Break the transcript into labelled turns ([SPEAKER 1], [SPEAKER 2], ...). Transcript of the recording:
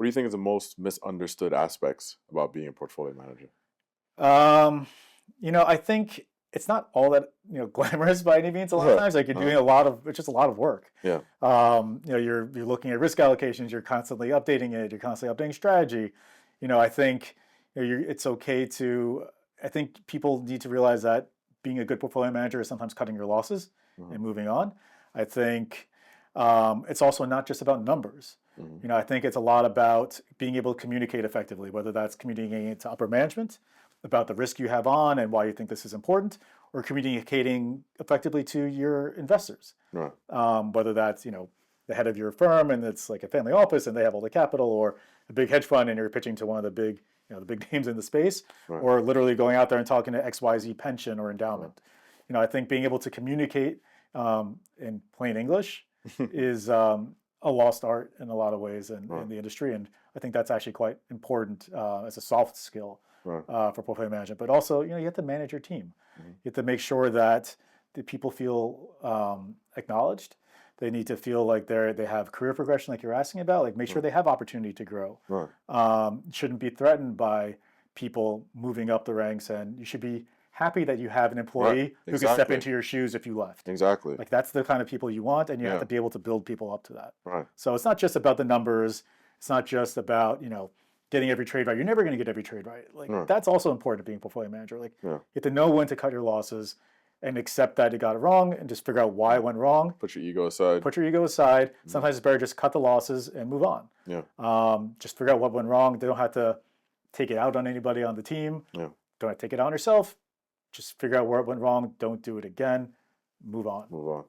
[SPEAKER 1] What do you think is the most misunderstood aspects about being a portfolio manager?
[SPEAKER 2] Um, I think it's not all that glamorous by any means. A lot of
[SPEAKER 1] Right.
[SPEAKER 2] times, like you're doing a lot of it's just a lot of work.
[SPEAKER 1] Yeah.
[SPEAKER 2] You're looking at risk allocations. You're constantly updating it. You're constantly updating strategy. I think it's okay to. I think people need to realize that being a good portfolio manager is sometimes cutting your losses
[SPEAKER 1] Hmm.
[SPEAKER 2] and moving on. I think it's also not just about numbers.
[SPEAKER 1] Hmm.
[SPEAKER 2] I think it's a lot about being able to communicate effectively, whether that's communicating to upper management about the risk you have on and why you think this is important, or communicating effectively to your investors.
[SPEAKER 1] Right.
[SPEAKER 2] Whether that's the head of your firm and it's like a family office and they have all the capital, or a big hedge fund and you're pitching to one of the big the big names in the space,
[SPEAKER 1] Right.
[SPEAKER 2] or literally going out there and talking to XYZ pension or
[SPEAKER 1] Right.
[SPEAKER 2] endowment. I think being able to communicate in plain English is a lost art in a lot of ways in
[SPEAKER 1] Right.
[SPEAKER 2] the industry, and I think that's actually quite important as a soft skill
[SPEAKER 1] Right.
[SPEAKER 2] for portfolio management. But also, you have to manage your team.
[SPEAKER 1] Hmm.
[SPEAKER 2] You have to make sure that the people feel acknowledged. They need to feel like they have career progression, like you're asking about. Like make sure
[SPEAKER 1] Right.
[SPEAKER 2] they have opportunity to grow.
[SPEAKER 1] Right.
[SPEAKER 2] Shouldn't be threatened by people moving up the ranks, and you should be happy that you have an
[SPEAKER 1] Right.
[SPEAKER 2] employee who can step
[SPEAKER 1] Exactly.
[SPEAKER 2] into your shoes if you left.
[SPEAKER 1] Exactly.
[SPEAKER 2] Like that's the kind of people you want, and you have
[SPEAKER 1] Yeah.
[SPEAKER 2] to be able to build people up to that.
[SPEAKER 1] Right.
[SPEAKER 2] So it's not just about the numbers. It's not just about getting every trade right. You're never going to get every trade right. Like
[SPEAKER 1] Right.
[SPEAKER 2] that's also important to being a portfolio manager. Like
[SPEAKER 1] Yeah.
[SPEAKER 2] you have to know when to cut your losses and accept that you got it wrong and just figure out why it went wrong.
[SPEAKER 1] Put your ego aside.
[SPEAKER 2] Put your ego aside.
[SPEAKER 1] Mhm.
[SPEAKER 2] Sometimes it's better just cut the losses and move on.
[SPEAKER 1] Yeah.
[SPEAKER 2] Just figure out what went wrong. They don't have to take it out on anybody on the team.
[SPEAKER 1] Yeah.
[SPEAKER 2] Don't have to take it out on yourself. Just figure out where it went wrong. Don't do it again. Move on.
[SPEAKER 1] Move on.